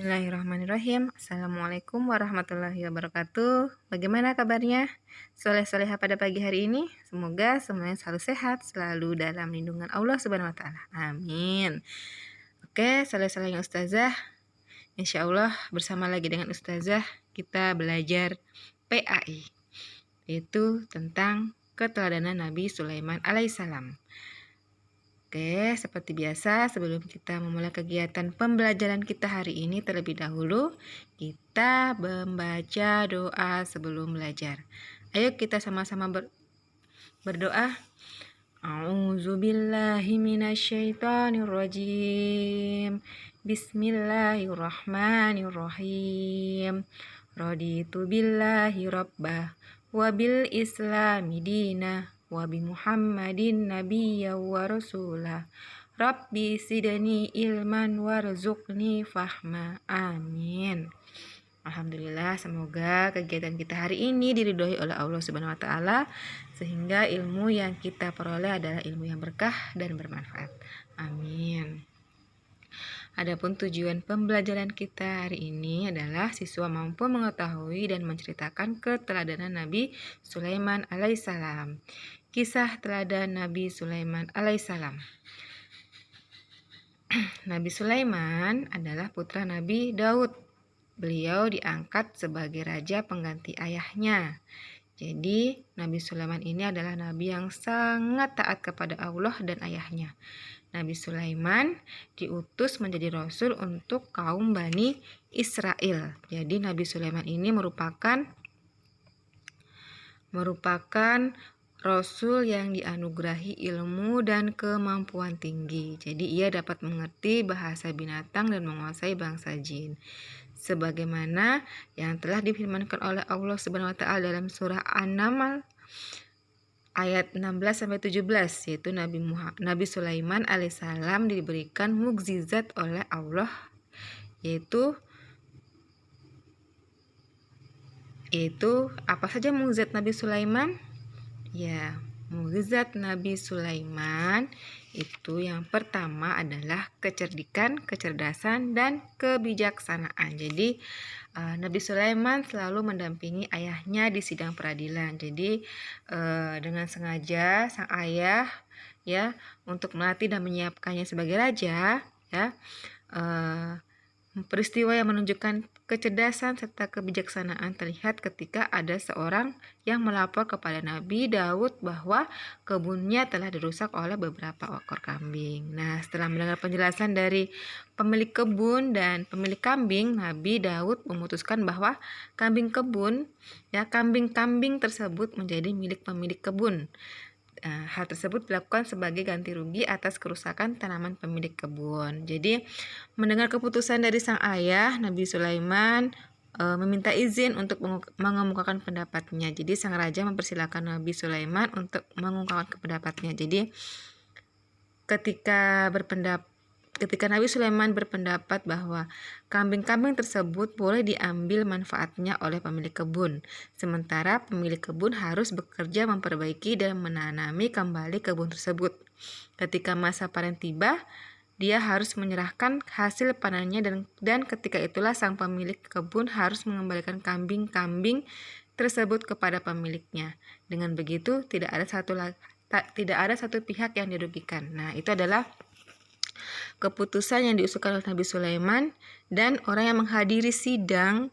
Bismillahirrahmanirrahim. Assalamualaikum warahmatullahi wabarakatuh. Bagaimana kabarnya? Soleh-soleha pada pagi hari ini? Semoga semuanya selalu sehat, selalu dalam lindungan Allah Subhanahu wa taala. Amin. Oke, soleh-solehnya Ustazah. Insya Allah bersama lagi dengan Ustazah kita belajar PAI, yaitu tentang keteladanan Nabi Sulaiman alaihissalam. Oke, seperti biasa sebelum kita memulai kegiatan pembelajaran kita hari ini terlebih dahulu kita membaca doa sebelum belajar. Ayo kita sama-sama berdoa. A'udzubillahi minasyaitonirrajim. Bismillahirrahmanirrahim. Raditu billahi rabbah wa bil islami dinah wa bi Muhammadin nabiyya wa rasulah. Rabbi sidani ilman warzuqni fahma. Amin. Alhamdulillah, semoga kegiatan kita hari ini diridhoi oleh Allah Subhanahu wa taala sehingga ilmu yang kita peroleh adalah ilmu yang berkah dan bermanfaat. Amin. Adapun tujuan pembelajaran kita hari ini adalah siswa mampu mengetahui dan menceritakan keteladanan Nabi Sulaiman alaihissalam. Kisah teladan Nabi Sulaiman alaihissalam. Nabi Sulaiman adalah putra Nabi Daud. Beliau diangkat sebagai raja pengganti ayahnya. Jadi Nabi Sulaiman ini adalah nabi yang sangat taat kepada Allah dan ayahnya. Nabi Sulaiman diutus menjadi rasul untuk kaum Bani Israel. Jadi Nabi Sulaiman ini merupakan rasul yang dianugerahi ilmu dan kemampuan tinggi. Jadi ia dapat mengerti bahasa binatang dan menguasai bangsa jin. Sebagaimana yang telah difirmankan oleh Allah Subhanahu wa taala dalam surah An-Naml ayat 16-17, yaitu Nabi Sulaiman alaihissalam diberikan mukjizat oleh Allah, yaitu apa saja mukjizat Nabi Sulaiman? Ya, mukjizat Nabi Sulaiman itu yang pertama adalah kecerdasan, dan kebijaksanaan. Jadi Nabi Sulaiman selalu mendampingi ayahnya di sidang peradilan. Jadi dengan sengaja sang ayah ya untuk melatih dan menyiapkannya sebagai raja ya. Peristiwa yang menunjukkan kecerdasan serta kebijaksanaan terlihat ketika ada seorang yang melapor kepada Nabi Daud bahwa kebunnya telah dirusak oleh beberapa ekor kambing. Nah, setelah mendengar penjelasan dari pemilik kebun dan pemilik kambing, Nabi Daud memutuskan bahwa kambing-kambing tersebut menjadi milik pemilik kebun. Hal tersebut dilakukan sebagai ganti rugi atas kerusakan tanaman pemilik kebun. Jadi, mendengar keputusan dari sang ayah, Nabi Sulaiman meminta izin untuk mengemukakan pendapatnya. Jadi, sang raja mempersilahkan Nabi Sulaiman untuk mengungkapkan pendapatnya. Jadi, ketika Nabi Sulaiman berpendapat bahwa kambing-kambing tersebut boleh diambil manfaatnya oleh pemilik kebun, sementara pemilik kebun harus bekerja memperbaiki dan menanami kembali kebun tersebut. Ketika masa panen tiba, dia harus menyerahkan hasil panennya dan ketika itulah sang pemilik kebun harus mengembalikan kambing-kambing tersebut kepada pemiliknya. Dengan begitu, tidak ada satu pihak yang dirugikan. Nah, itu adalah keputusan yang diusulkan oleh Nabi Sulaiman, dan orang yang menghadiri sidang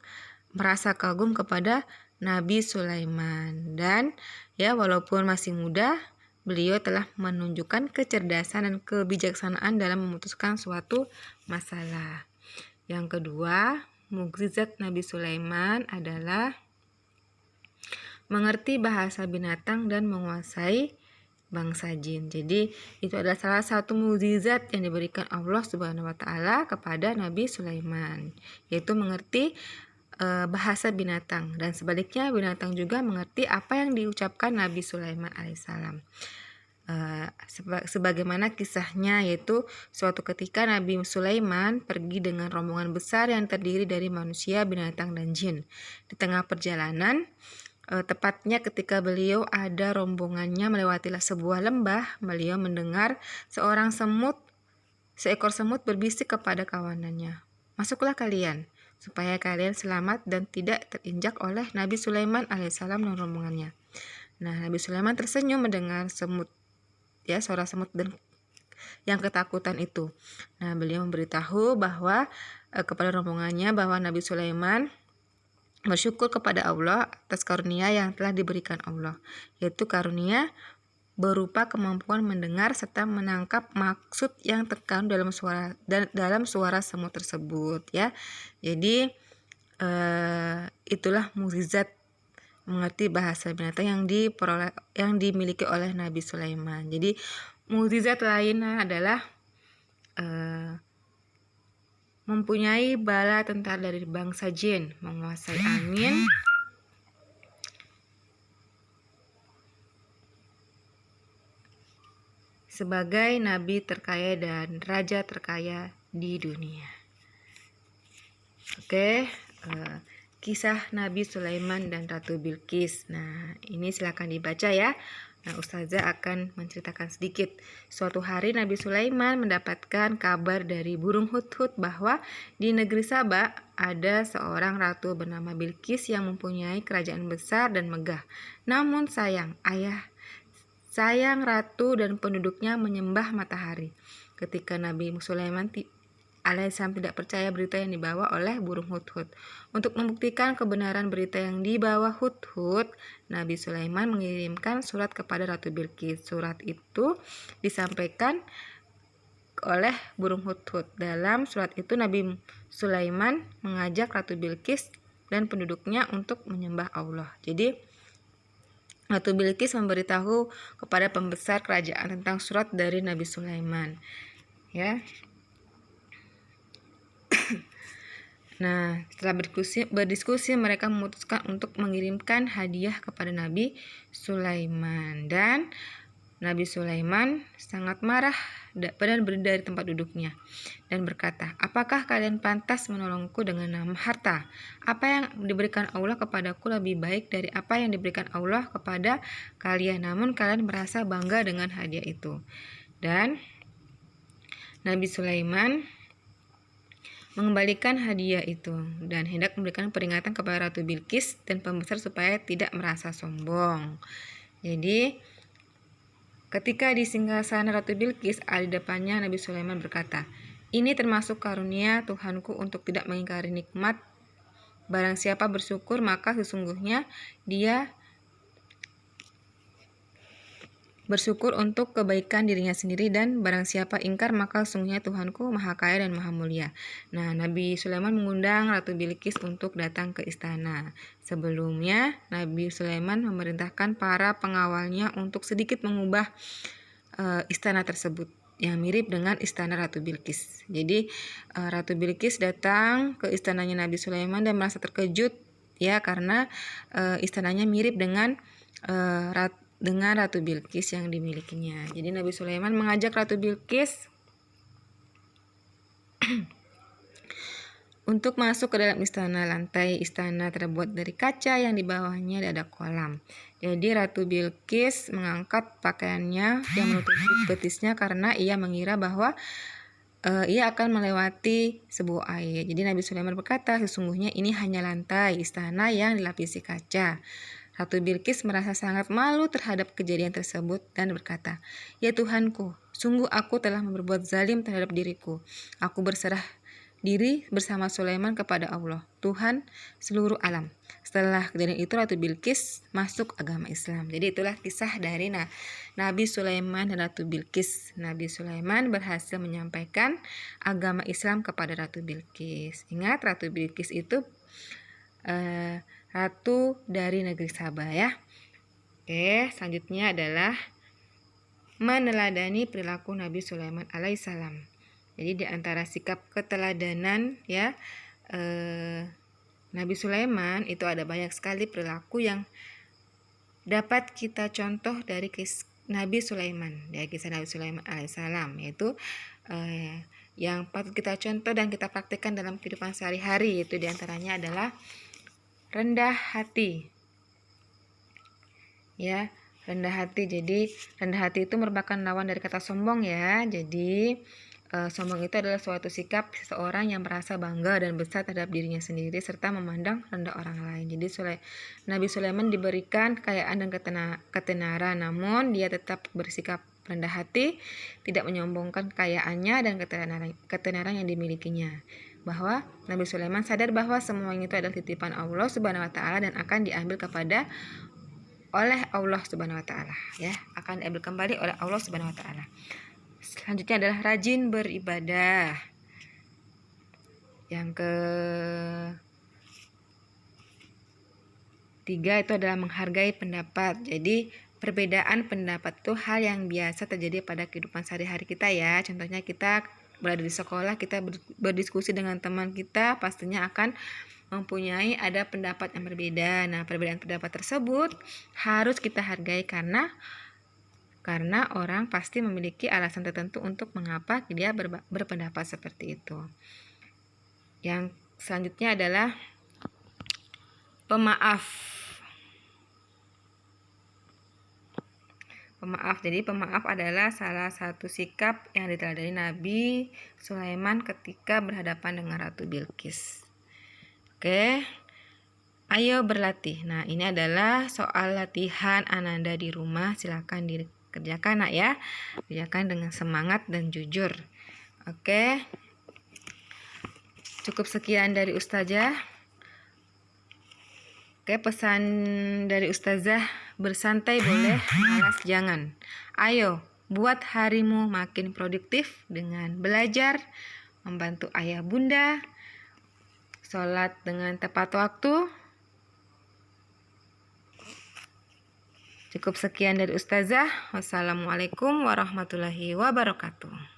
merasa kagum kepada Nabi Sulaiman. Dan ya walaupun masih muda, beliau telah menunjukkan kecerdasan dan kebijaksanaan dalam memutuskan suatu masalah. Yang kedua, mukjizat Nabi Sulaiman adalah mengerti bahasa binatang dan menguasai bangsa jin. Jadi itu adalah salah satu mukjizat yang diberikan Allah Subhanahu wa taala kepada Nabi Sulaiman, yaitu mengerti bahasa binatang, dan sebaliknya binatang juga mengerti apa yang diucapkan Nabi Sulaiman alaihissalam. Sebagaimana kisahnya, yaitu suatu ketika Nabi Sulaiman pergi dengan rombongan besar yang terdiri dari manusia, binatang, dan jin. Di tengah perjalanan, tepatnya ketika beliau ada rombongannya melewatilah sebuah lembah, beliau mendengar seekor semut berbisik kepada kawanannya. masuklah kalian, supaya kalian selamat dan tidak terinjak oleh Nabi Sulaiman alaihissalam dan rombongannya. Nah, Nabi Sulaiman tersenyum mendengar semut, ya, suara semut dan yang ketakutan itu. Nah, beliau memberitahu bahwa kepada rombongannya bahwa Nabi Sulaiman bersyukur kepada Allah atas karunia yang telah diberikan Allah, yaitu karunia berupa kemampuan mendengar serta menangkap maksud yang terkandung dalam suara semut tersebut, ya. Jadi itulah mukjizat mengerti bahasa binatang yang dimiliki oleh Nabi Sulaiman. Jadi mukjizat lainnya adalah mempunyai bala tentara dari bangsa jin, menguasai angin, sebagai nabi terkaya dan raja terkaya di dunia. Oke, kisah Nabi Sulaiman dan Ratu Bilqis. Nah, ini silakan dibaca ya. Nah, Ustazah akan menceritakan sedikit. Suatu hari Nabi Sulaiman mendapatkan kabar dari burung hudhud bahwa di negeri Saba ada seorang ratu bernama Bilqis yang mempunyai kerajaan besar dan megah. Namun sayang ratu dan penduduknya menyembah matahari. Ketika Nabi Sulaiman alaihissalam tidak percaya berita yang dibawa oleh burung hudhud. Untuk membuktikan kebenaran berita yang dibawa hudhud, Nabi Sulaiman mengirimkan surat kepada Ratu Bilqis. Surat itu disampaikan oleh burung hudhud. Dalam surat itu Nabi Sulaiman mengajak Ratu Bilqis dan penduduknya untuk menyembah Allah. Jadi Ratu Bilqis memberitahu kepada pembesar kerajaan tentang surat dari Nabi Sulaiman, ya. Nah, setelah berdiskusi mereka memutuskan untuk mengirimkan hadiah kepada Nabi Sulaiman, dan Nabi Sulaiman sangat marah dan berdiri dari tempat duduknya dan berkata, "Apakah kalian pantas menolongku dengan nama harta? Apa yang diberikan Allah kepadaku lebih baik dari apa yang diberikan Allah kepada kalian, namun kalian merasa bangga dengan hadiah itu." Dan Nabi Sulaiman mengembalikan hadiah itu dan hendak memberikan peringatan kepada Ratu Bilqis dan pembesar supaya tidak merasa sombong. Jadi ketika di singgasana Ratu Bilqis, di depannya Nabi Sulaiman berkata, "Ini termasuk karunia Tuhanku untuk tidak mengingkari nikmat. Barang siapa bersyukur maka sesungguhnya dia bersyukur untuk kebaikan dirinya sendiri, dan barang siapa ingkar maka sesungguhnya Tuhanku maha kaya dan maha mulia." Nah, Nabi Sulaiman mengundang Ratu Bilqis untuk datang ke istana. Sebelumnya, Nabi Sulaiman memerintahkan para pengawalnya untuk sedikit mengubah istana tersebut yang mirip dengan istana Ratu Bilqis. Jadi Ratu Bilqis datang ke istananya Nabi Sulaiman dan merasa terkejut, ya, karena istananya mirip dengan Ratu Bilqis yang dimilikinya. Jadi Nabi Sulaiman mengajak Ratu Bilqis untuk masuk ke dalam istana. Lantai istana terbuat dari kaca yang di bawahnya ada kolam. Jadi Ratu Bilqis mengangkat pakaiannya yang menutupi betisnya karena ia mengira bahwa ia akan melewati sebuah air. Jadi Nabi Sulaiman berkata, "Sesungguhnya ini hanya lantai istana yang dilapisi kaca." Ratu Bilqis merasa sangat malu terhadap kejadian tersebut dan berkata, "Ya Tuhanku, sungguh aku telah berbuat zalim terhadap diriku. Aku berserah diri bersama Sulaiman kepada Allah, Tuhan seluruh alam." Setelah kejadian itu Ratu Bilqis masuk agama Islam. Jadi itulah kisah dari Nabi Sulaiman dan Ratu Bilqis. Nabi Sulaiman berhasil menyampaikan agama Islam kepada Ratu Bilqis. Ingat, Ratu Bilqis itu ratu dari negeri Saba, ya. Oke, selanjutnya adalah meneladani perilaku Nabi Sulaiman alaihissalam. Jadi di antara sikap keteladanan, ya, Nabi Sulaiman itu ada banyak sekali perilaku yang dapat kita contoh dari Nabi Sulaiman, dari kisah Nabi Sulaiman alaihissalam, yaitu yang patut kita contoh dan kita praktikkan dalam kehidupan sehari-hari, yaitu diantaranya adalah rendah hati, ya, rendah hati. Jadi rendah hati itu merupakan lawan dari kata sombong, ya. Jadi Sombong itu adalah suatu sikap seseorang yang merasa bangga dan besar terhadap dirinya sendiri serta memandang rendah orang lain. Jadi Nabi Sulaiman diberikan kekayaan dan ketenaran, namun dia tetap bersikap rendah hati, tidak menyombongkan kekayaannya dan ketenaran yang dimilikinya. Bahwa Nabi Sulaiman sadar bahwa semuanya itu adalah titipan Allah Subhanahu wa taala dan akan diambil oleh Allah Subhanahu wa taala, ya, akan diambil kembali oleh Allah Subhanahu wa taala. Selanjutnya adalah rajin beribadah. Yang ketiga itu adalah menghargai pendapat. Jadi perbedaan pendapat itu hal yang biasa terjadi pada kehidupan sehari-hari kita, ya. Contohnya kita berada di sekolah, kita berdiskusi dengan teman kita, pastinya akan mempunyai ada pendapat yang berbeda. Nah, perbedaan pendapat tersebut harus kita hargai karena orang pasti memiliki alasan tertentu untuk mengapa dia berpendapat seperti itu. Yang selanjutnya adalah pemaaf. Jadi pemaaf adalah salah satu sikap yang diteladani Nabi Sulaiman ketika berhadapan dengan Ratu Bilqis. Oke. Ayo berlatih. Nah, ini adalah soal latihan Ananda di rumah. Silakan dikerjakan, Nak, ya. Kerjakan dengan semangat dan jujur. Oke. Cukup sekian dari Ustazah. Oke, pesan dari Ustazah, bersantai boleh, malas jangan. Ayo, buat harimu makin produktif dengan belajar, membantu ayah bunda, sholat dengan tepat waktu. Cukup sekian dari Ustazah. Wassalamualaikum warahmatullahi wabarakatuh.